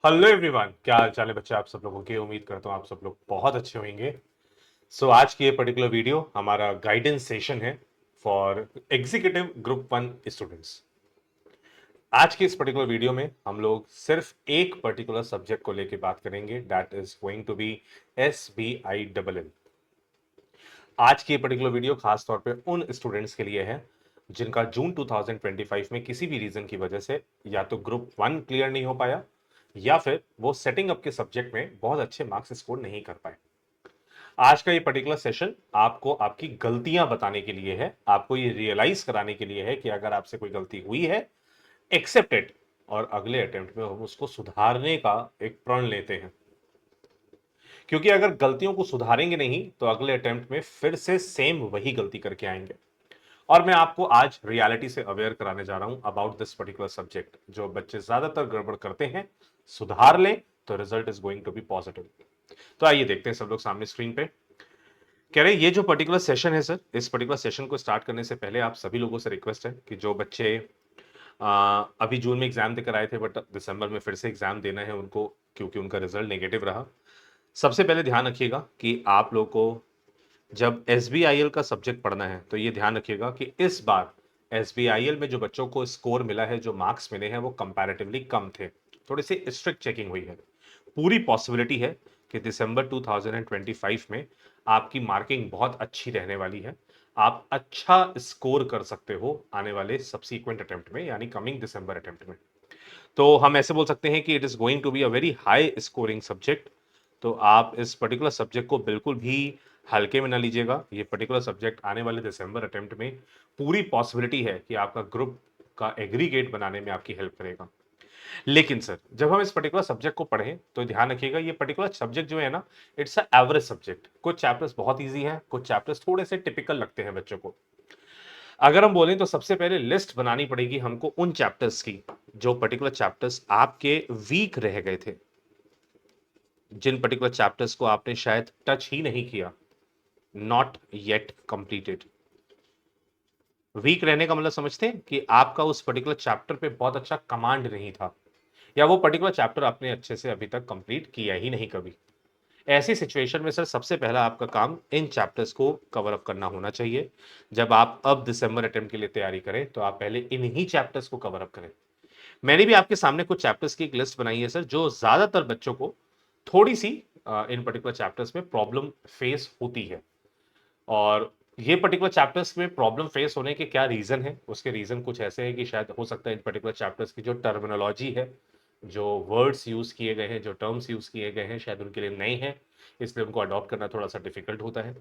Hello everyone, क्या हाल चाल है बच्चे आप सब लोगों के। उम्मीद करता हूँ आप सब लोग बहुत अच्छे होंगे। आज की ये पर्टिकुलर वीडियो हमारा गाइडेंस सेशन है फॉर एग्जीक्यूटिव ग्रुप 1 स्टूडेंट्स। आज की इस पर्टिकुलर वीडियो में हम लोग सिर्फ एक पर्टिकुलर सब्जेक्ट को लेके बात करेंगे, that is going to be SBILL। आज की ये पर्टिकुलर वीडियो खास तौर पे उन स्टूडेंट्स के लिए है जिनका जून 2025 में किसी भी रीजन की वजह से या तो ग्रुप 1 क्लियर नहीं हो पाया या फिर वो सेटिंग अप के सब्जेक्ट में बहुत अच्छे मार्क्स स्कोर नहीं कर पाए। आज का ये पर्टिकुलर सेशन आपको आपकी गलतियां बताने के लिए है, आपको ये रियलाइज कराने के लिए है कि अगर आपसे कोई गलती हुई है, एक्सेप्ट इट, और अगले अटेम्प्ट में हम उसको सुधारने का एक प्रण लेते हैं। क्योंकि अगर गलतियों को सुधारेंगे नहीं तो अगले अटेम्प्ट में फिर से सेम वही गलती करके आएंगे। और मैं आपको आज रियलिटी से अवेयर कराने जा रहा हूं अबाउट दिस पर्टिकुलर सब्जेक्ट। जो बच्चे ज्यादातर गड़बड़ करते हैं, सुधार लें तो result is going to be positive. तो आइए देखते हैं सब लोग सामने स्क्रीन पे। कह रहे ये जो पर्टिकुलर सेशन है सर, इस पर्टिकुलर सेशन को स्टार्ट करने से पहले आप सभी लोगों से रिक्वेस्ट है कि जो बच्चे अभी जून में एग्जाम देकर आए थे बट दिसंबर में फिर से एग्जाम देना है उनको, क्योंकि उनका रिजल्ट नेगेटिव रहा। सबसे पहले ध्यान रखिएगा कि आप लोग को जब SBIL का सब्जेक्ट पढ़ना है तो ये ध्यान रखिएगा कि इस बार SBIL में जो बच्चों को स्कोर मिला है, जो मार्क्स मिले हैं, वो कंपैरेटिवली कम थे। थोड़ी सी स्ट्रिक्ट चेकिंग हुई है। पूरी पॉसिबिलिटी है कि दिसंबर 2025 में आपकी मार्किंग बहुत अच्छी रहने वाली है। आप अच्छा स्कोर कर सकते हो आने वाले सब्सीक्वेंट अटेम्प्ट में, यानी कमिंग दिसंबर अटेम्प्ट में। तो हम ऐसे बोल सकते हैं कि it is going to be a very high scoring subject. तो आप इस पर्टिकुलर सब्जेक्ट को बिल्कुल भी हल्के में ना लीजिएगा। ये पर्टिकुलर सब्जेक्ट आने वाले दिसंबर अटेम्प्ट में पूरी पॉसिबिलिटी है कि आपका ग्रुप का एग्रीगेट बनाने में आपकी हेल्प करेगा। लेकिन सर, जब हम इस पर्टिकुलर सब्जेक्ट को पढ़ें तो ध्यान रखिएगा ये पर्टिकुलर सब्जेक्ट जो है ना, इट्स अ एवरेज सब्जेक्ट। कुछ चैप्टर्स बहुत इजी हैं, कुछ चैप्टर्स थोड़े से टिपिकल लगते हैं बच्चों को। अगर हम बोलें तो सबसे पहले लिस्ट बनानी पड़ेगी हमको उन चैप्टर्स की जो पर्टिकुलर चैप्टर्स आपके वीक रह गए थे, जिन पर्टिकुलर चैप्टर्स को आपने शायद टच ही नहीं किया, नॉट येट कंप्लीटेड। वीक रहने का मतलब समझते हैं कि आपका उस पर्टिकुलर चैप्टर पे बहुत अच्छा कमांड नहीं था, या वो पर्टिकुलर चैप्टर आपने अच्छे से अभी तक कंप्लीट किया ही नहीं कभी। ऐसी सिचुएशन में सर सबसे पहला आपका काम इन चैप्टर्स को कवर अप करना होना चाहिए। जब आप अब दिसंबर अटेम्प्ट के लिए तैयारी करें तो आप पहले इन्हीं चैप्टर्स को कवर अप करें। मैंने भी आपके सामने कुछ चैप्टर्स की एक लिस्ट बनाई है सर, जो ज्यादातर बच्चों को थोड़ी सी इन पर्टिकुलर चैप्टर्स में प्रॉब्लम फेस होती है। और ये पर्टिकुलर चैप्टर्स में प्रॉब्लम फेस होने के क्या रीजन है, उसके रीजन कुछ ऐसे हैं कि शायद हो सकता है इन पर्टिकुलर चैप्टर्स की जो टर्मिनोलॉजी है, जो वर्ड्स यूज किए गए हैं, जो टर्म्स यूज किए गए हैं, शायद उनके लिए नए हैं, इसलिए उनको अडॉप्ट करना थोड़ा सा डिफिकल्ट होता है।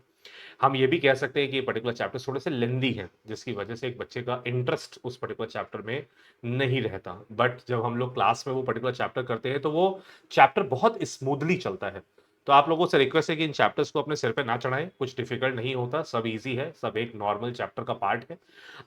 हम ये भी कह सकते हैं कि ये पर्टिकुलर चैप्टर्स थोड़े से लेंदी हैं, जिसकी वजह से एक बच्चे का इंटरेस्ट उस पर्टिकुलर चैप्टर में नहीं रहता। बट जब हम लोग क्लास में वो पर्टिकुलर चैप्टर करते हैं तो वो चैप्टर बहुत स्मूथली चलता है। तो आप लोगों से रिक्वेस्ट है कि इन चैप्टर्स को अपने सिर पे ना चढ़ाएं, कुछ डिफिकल्ट नहीं होता, सब इजी है, सब एक नॉर्मल चैप्टर का पार्ट है।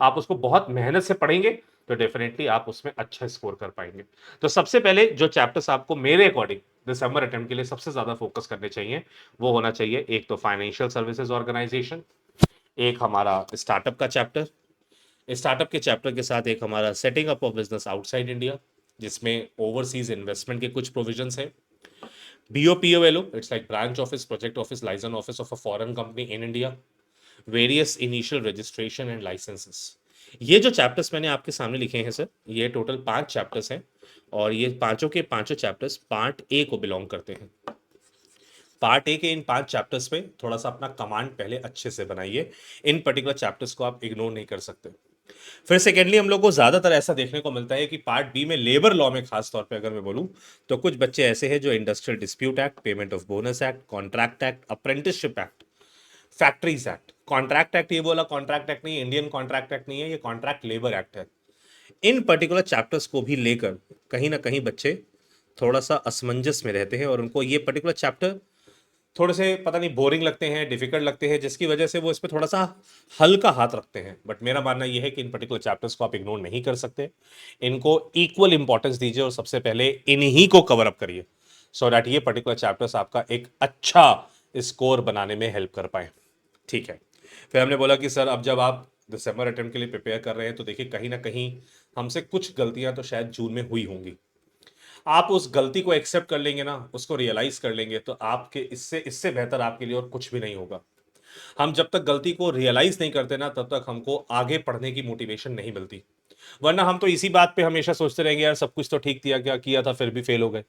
आप उसको बहुत मेहनत से पढ़ेंगे तो डेफिनेटली आप उसमें अच्छा स्कोर कर पाएंगे। तो सबसे पहले जो चैप्टर्स आपको मेरे अकॉर्डिंग दिसंबर अटेम्प्ट के लिए सबसे ज्यादा फोकस करने चाहिए, वो होना चाहिए एक तो फाइनेंशियल सर्विसेज ऑर्गेनाइजेशन, एक हमारा स्टार्टअप का चैप्टर, स्टार्टअप के चैप्टर के साथ एक हमारा setting up of business outside India, जिसमें ओवरसीज इन्वेस्टमेंट के कुछ प्रोविजंस हैं। BOPOLO, it's like branch office, project office, license office of a foreign company in India. Various initial registration and licenses. ये जो चैप्टर्स मैंने आपके सामने लिखे हैं सर, ये टोटल 5 चैप्टर्स हैं। और ये पांचों के पांचों चैप्टर्स पार्ट ए को बिलोंग करते हैं। पार्ट ए के इन 5 चैप्टर्स पे थोड़ा सा अपना कमांड पहले अच्छे से बनाइए। इन पर्टिकुलर चैप्टर्स को आप इग्नोर नहीं कर सकते। फिर सेकेंडली हम लोग को ज्यादातर ऐसा देखने को मिलता है कि पार्ट बी में लेबर लॉ में खास तौर पे अगर मैं बोलूं तो कुछ बच्चे ऐसे हैं जो industrial dispute act, payment of bonus act, contract act, apprenticeship act, factories act. Contract act ये बोला कॉन्ट्रैक्ट एक्ट नहीं, इंडियन कॉन्ट्रैक्ट एक्ट नहीं है, ये कॉन्ट्रैक्ट लेबर एक्ट है। इन पर्टिकुलर चैप्टर्स को भी लेकर कहीं ना कहीं बच्चे थोड़ा सा असमंजस में रहते हैं और उनको ये पर्टिकुलर चैप्टर थोड़े से पता नहीं बोरिंग लगते हैं, डिफिकल्ट लगते हैं, जिसकी वजह से वो इस पर थोड़ा सा हल्का हाथ रखते हैं। बट मेरा मानना यह है कि इन पर्टिकुलर चैप्टर्स को आप इग्नोर नहीं कर सकते, इनको इक्वल इंपॉर्टेंस दीजिए और सबसे पहले इन्हीं को कवर अप करिए, सो दैट ये पर्टिकुलर चैप्टर्स आपका एक अच्छा स्कोर बनाने में हेल्प कर पाए। ठीक है। फिर हमने बोला कि सर अब जब आप दिसंबर अटेम्प्ट के लिए प्रिपेयर कर रहे हैं तो देखिए कहीं ना कहीं हमसे कुछ गलतियां तो शायद जून में हुई होंगी। आप उस गलती को एक्सेप्ट कर लेंगे ना, उसको रियलाइज कर लेंगे, तो आपके इससे इससे बेहतर आपके लिए और कुछ भी नहीं होगा। हम जब तक गलती को रियलाइज नहीं करते ना, तब तक हमको आगे पढ़ने की मोटिवेशन नहीं मिलती। वरना हम तो इसी बात पे हमेशा सोचते रहेंगे, यार सब कुछ तो ठीक किया, क्या किया था, फिर भी फेल हो गए।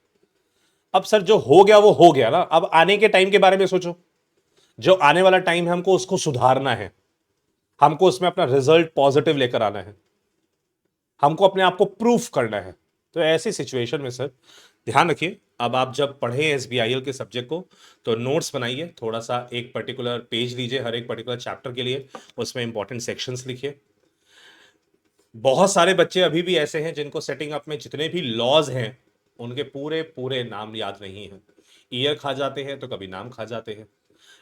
अब सर जो हो गया वो हो गया ना, अब आने के टाइम के बारे में सोचो। जो आने वाला टाइम है, हमको उसको सुधारना है, हमको उसमें अपना रिजल्ट पॉजिटिव लेकर आना है, हमको अपने आप को प्रूफ करना है। तो ऐसी सिचुएशन में सर ध्यान रखिए, अब आप जब पढ़ें एसबीआईएल के सब्जेक्ट को, तो नोट्स बनाइए, थोड़ा सा एक पर्टिकुलर पेज लीजिए हर एक पर्टिकुलर चैप्टर के लिए, उसमें इंपॉर्टेंट सेक्शंस लिखिए। बहुत सारे बच्चे अभी भी ऐसे हैं जिनको सेटिंग अप में जितने भी लॉज हैं उनके पूरे पूरे नाम याद नहीं है। ईयर खा जाते हैं तो कभी नाम खा जाते हैं।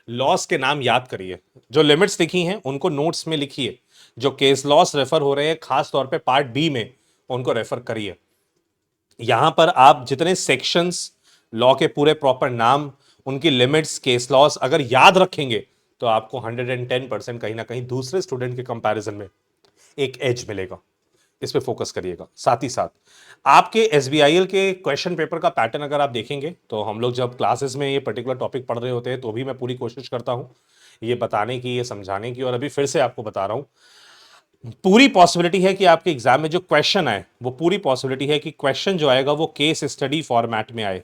लॉस के नाम याद करिए, जो लिमिट्स लिखी हैं उनको नोट्स में लिखिए, जो केस लॉस रेफर हो रहे हैं खास तौर पे पार्ट बी में, उनको रेफर करिए। यहां पर आप जितने सेक्शंस, लॉ के पूरे प्रॉपर नाम, उनकी लिमिट्स, केस लॉस अगर याद रखेंगे, तो आपको 110% कहीं ना कहीं दूसरे स्टूडेंट के कंपैरिजन में एक एज मिलेगा। इस पे फोकस करिएगा। साथ ही साथ आपके एसबीआईएल के क्वेश्चन पेपर का पैटर्न अगर आप देखेंगे, तो हम लोग जब क्लासेस में ये पर्टिकुलर टॉपिक पढ़ रहे होते हैं, तो भी मैं पूरी कोशिश करता हूं ये बताने की, ये समझाने की, और अभी फिर से आपको बता रहा हूं, पूरी पॉसिबिलिटी है कि आपके एग्जाम में जो क्वेश्चन आए, वो पूरी पॉसिबिलिटी है कि क्वेश्चन जो आएगा वो केस स्टडी फॉर्मेट में आए।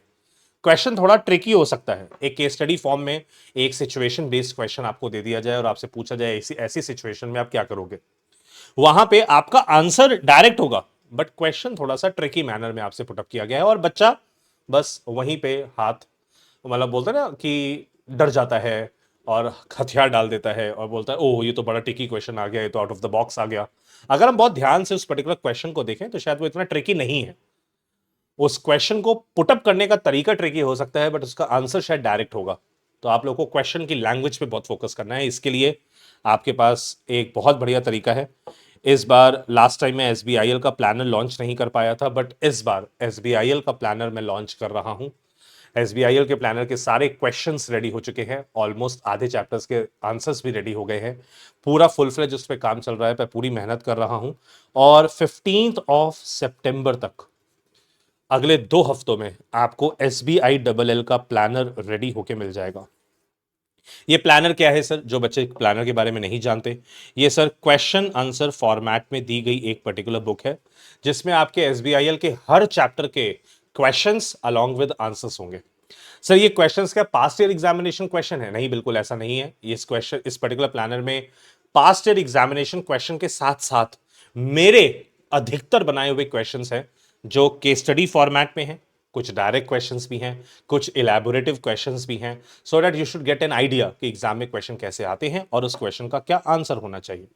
क्वेश्चन थोड़ा ट्रिकी हो सकता है, एक केस स्टडी फॉर्म में एक सिचुएशन बेस्ड क्वेश्चन आपको दे दिया जाए और आपसे पूछा जाए ऐसी ऐसी सिचुएशन में आप क्या करोगे। वहां पे आपका आंसर डायरेक्ट होगा, बट क्वेश्चन थोड़ा सा ट्रिकी मैनर में आपसे पुटअप किया गया है, और बच्चा बस वहीं पे हाथ, मतलब बोलते हैं ना कि डर जाता है और हथियार डाल देता है और बोलता है ओह ये तो बड़ा ट्रिकी क्वेश्चन आ गया, ये तो आउट ऑफ द बॉक्स आ गया। अगर हम बहुत ध्यान से उस पर्टिकुलर क्वेश्चन को देखें, तो शायद वो इतना ट्रिकी नहीं है। उस क्वेश्चन को पुटअप करने का तरीका ट्रिकी हो सकता है, बट उसका आंसर शायद डायरेक्ट होगा। तो आप लोगों को क्वेश्चन की लैंग्वेज पे बहुत फोकस करना है। इसके लिए आपके पास एक बहुत बढ़िया तरीका है। इस बार लास्ट टाइम मैं एसबीआईएल का प्लानर लॉन्च नहीं कर पाया था, बट इस बार एसबीआईएल का प्लानर मैं लॉन्च कर रहा हूं। एसबीआईएल के प्लानर के सारे क्वेश्चंस रेडी हो चुके हैं, ऑलमोस्ट आधे चैप्टर्स के आंसर्स भी रेडी हो गए हैं। पूरा फुल फ्लेज उस पर काम चल रहा है, मैं पूरी मेहनत कर रहा हूं। और 15 सितंबर तक, अगले 2 हफ्तों में, आपको SBILL का प्लानर रेडी होके मिल जाएगा। ये प्लानर क्या है सर, जो बच्चे प्लानर के बारे में नहीं जानते, ये सर क्वेश्चन आंसर फॉर्मेट में दी गई एक पर्टिकुलर बुक है, जिसमें आपके SBIL के हर चैप्टर के क्वेश्चंस अलॉन्ग विद आंसर्स होंगे। सर ये क्वेश्चंस क्या पास्ट ईयर एग्जामिनेशन क्वेश्चन है? नहीं, बिल्कुल ऐसा नहीं है। ये इस पर्टिकुलर प्लानर में पास्ट ईयर एग्जामिनेशन क्वेश्चन के साथ साथ मेरे अधिकतर बनाए हुए क्वेश्चंस हैं, जो केस स्टडी फॉर्मेट में हैं, कुछ डायरेक्ट क्वेश्चंस भी हैं, कुछ इलैबोरेटिव क्वेश्चंस भी हैं, so that you should get an idea कि एग्जाम में क्वेश्चन कैसे आते हैं और उस क्वेश्चन का क्या आंसर होना चाहिए।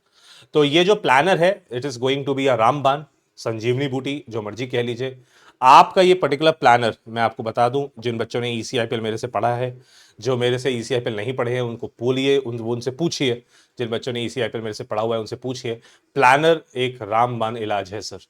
तो ये जो प्लानर है, it is going to be a रामबान, संजीवनी बूटी, जो मर्जी कह लीजिए। आपका ये पर्टिकुलर प्लानर, मैं आपको बता दूं, जिन बच्चों ने ECIPL मेरे से पढ़ा है, जो मेरे से ECIPL नहीं पढ़े हैं उनको बोलिए, उनसे पूछिए, जिन बच्चों ने ECIPL मेरे से पढ़ा हुआ है उनसे पूछिए, प्लानर एक रामबान इलाज है सर।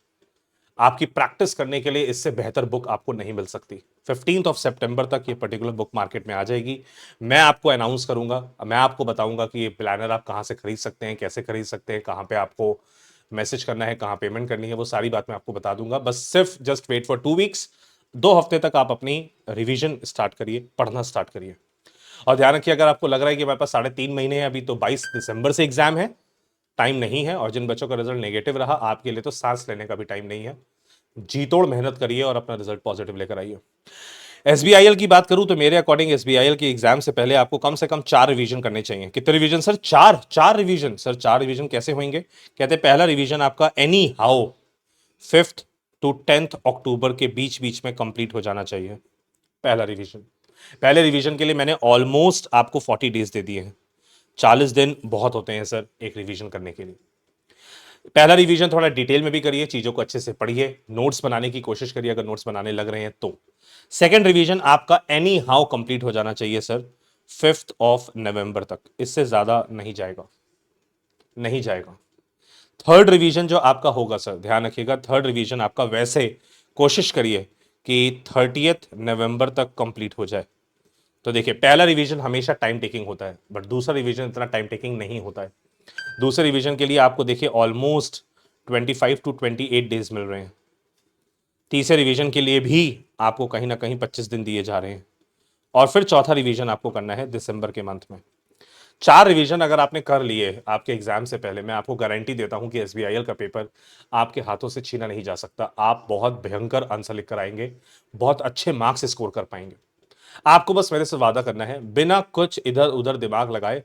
आपकी प्रैक्टिस करने के लिए इससे बेहतर बुक आपको नहीं मिल सकती। 15 सितंबर तक ये पर्टिकुलर बुक मार्केट में आ जाएगी। मैं आपको अनाउंस करूंगा, मैं आपको बताऊंगा कि ये प्लानर आप कहां से खरीद सकते हैं, कैसे खरीद सकते हैं, कहां पे आपको मैसेज करना है, कहां पेमेंट करनी है, वो सारी बात मैं आपको बता दूंगा। बस सिर्फ जस्ट वेट फॉर 2 वीक्स, 2 हफ्ते तक आप अपनी रिवीजन स्टार्ट करिए, पढ़ना स्टार्ट करिए। और ध्यान रखिए, अगर आपको लग रहा है कि हमारे पास 3.5 महीने हैं, अभी तो 22 दिसंबर से एग्जाम है, टाइम नहीं है, और जिन बच्चों का रिजल्ट नेगेटिव रहा, आपके लिए तो सांस लेने का भी टाइम नहीं है। जी तोड़ मेहनत करिए और अपना रिजल्ट पॉजिटिव लेकर आइए। एसबीआईएल की बात करूं तो मेरे अकॉर्डिंग एसबीआईएल के एग्जाम से पहले आपको कम से कम 4 रिवीजन करने चाहिए। कितने revision sir? 4 revision sir. 4 revision कैसे होंगे? कहते हैं पहला रिवीजन आपका any how 5th to 10th अक्टूबर के बीच बीच में कंप्लीट हो जाना चाहिए। पहला रिवीजन। पहले रिवीजन के लिए मैंने ऑलमोस्ट आपको 40 डेज दे दिए हैं। 40 दिन बहुत होते हैं सर एक रिवीजन करने के लिए। पहला रिवीजन थोड़ा डिटेल में भी करिए, चीजों को अच्छे से पढ़िए, नोट्स बनाने की कोशिश करिए अगर नोट्स बनाने लग रहे हैं तो। सेकंड रिवीजन आपका एनी हाउ कंप्लीट हो जाना चाहिए सर 5 नवंबर तक, इससे ज्यादा नहीं जाएगा, नहीं जाएगा। थर्ड रिवीजन जो आपका होगा सर, ध्यान रखिएगा, थर्ड रिवीजन आपका वैसे कोशिश करिए कि 30 नवंबर तक कंप्लीट हो जाए। तो देखिए, पहला रिवीजन हमेशा टाइम टेकिंग होता है, बट दूसरा रिवीजन इतना टाइम टेकिंग नहीं होता है। दूसरे रिवीजन के लिए आपको देखिए ऑलमोस्ट 25 to 28 डेज मिल रहे हैं। तीसरे रिवीजन के लिए भी आपको कहीं ना कहीं 25 दिन दिए जा रहे हैं, और फिर चौथा रिवीजन आपको करना है दिसंबर के मंथ में। 4 रिवीजन अगर आपने कर लिए आपके एग्जाम से पहले, मैं आपको गारंटी देता हूं कि एसबीआईएल का पेपर आपके हाथों से छीना नहीं जा सकता। आप बहुत भयंकर आंसर लिख कर आएंगे, बहुत अच्छे मार्क्स स्कोर कर पाएंगे। आपको बस मेरे से वादा करना है, बिना कुछ इधर उधर दिमाग लगाए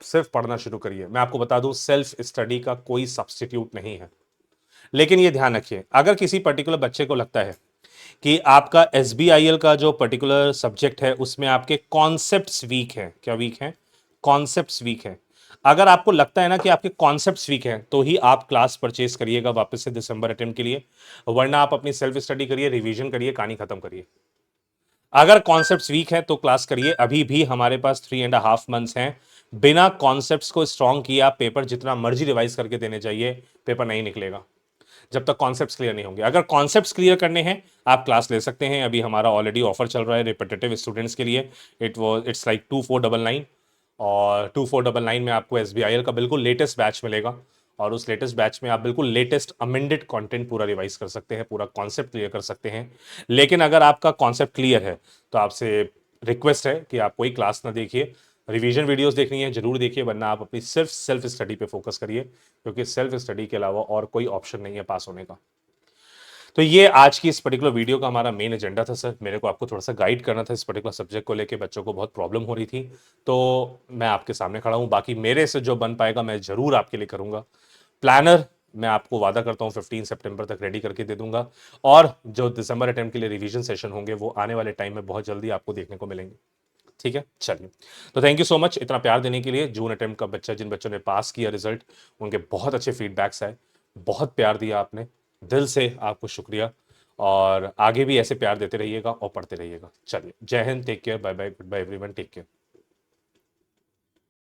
सिर्फ पढ़ना शुरू करिए। मैं आपको बता दूं, सेल्फ स्टडी का कोई सब्स्टिट्यूट नहीं है। लेकिन ये ध्यान रखिए, अगर किसी पर्टिकुलर बच्चे को लगता है कि आपका एसबीआईएल का जो पर्टिकुलर सब्जेक्ट है उसमें आपके कॉन्सेप्ट्स वीक हैं, क्या वीक हैं? कॉन्सेप्ट्स वीक हैं। अगर आपको लगता है ना कि आपके कॉन्सेप्ट्स वीक हैं, तो ही आप क्लास परचेज करिएगा वापस से दिसंबर अटेम्प्ट के लिए, वरना आप अपनी सेल्फ स्टडी करिए, रिवीजन करिए, कहानी खत्म करिए। अगर कॉन्सेप्ट्स वीक है तो क्लास करिए, अभी भी हमारे पास 3.5 मंथ्स हैं। बिना कॉन्सेप्ट्स को स्ट्रॉन्ग किए आप पेपर जितना मर्जी रिवाइज करके देने चाहिए, पेपर नहीं निकलेगा जब तक कॉन्सेप्ट्स क्लियर नहीं होंगे। अगर कॉन्सेप्ट्स क्लियर करने हैं, आप क्लास ले सकते हैं। अभी हमारा ऑलरेडी ऑफर चल रहा है रिपीटेटिव स्टूडेंट्स के लिए। इट्स लाइक 2499, और 2499 में आपको एसबीआईएल का बिल्कुल लेटेस्ट बैच मिलेगा, और उस लेटेस्ट बैच में आप बिल्कुल लेटेस्ट अमेंडेड कंटेंट पूरा रिवाइज कर सकते हैं, पूरा कॉन्सेप्ट क्लियर कर सकते हैं। लेकिन अगर आपका कॉन्सेप्ट क्लियर है तो आपसे रिक्वेस्ट है कि आप कोई क्लास ना देखिए, रिवीजन वीडियोस देखनी है जरूर देखिए, वरना आप अपनी सिर्फ सेल्फ स्टडी पे फोकस करिए, क्योंकि सेल्फ स्टडी के अलावा और कोई ऑप्शन नहीं है पास होने का। तो ये आज की इस पर्टिकुलर वीडियो का हमारा मेन एजेंडा था सर। मेरे को आपको थोड़ा सा गाइड करना था इस पर्टिकुलर सब्जेक्ट को लेके, बच्चों को बहुत प्रॉब्लम हो रही थी, तो मैं आपके सामने खड़ा हूँ। बाकी मेरे से जो बन पाएगा मैं जरूर आपके लिए करूँगा। प्लानर मैं आपको वादा करता हूँ 15 सितंबर तक रेडी करके दे दूंगा, और जो दिसंबर अटेम्प्ट के लिए रिवीजन सेशन होंगे वो आने वाले टाइम में बहुत जल्दी आपको देखने को मिलेंगे। ठीक है, चलिए। तो थैंक यू सो मच इतना प्यार देने के लिए। जून अटेम्प्ट का बच्चा, जिन बच्चों ने पास किया रिजल्ट, उनके बहुत अच्छे फीडबैक्स आए, बहुत प्यार दिया आपने, दिल से आपको शुक्रिया। और आगे भी ऐसे प्यार देते रहिएगा और पढ़ते रहिएगा। चलिए, जय हिंद, take care, bye bye, goodbye everyone, take care.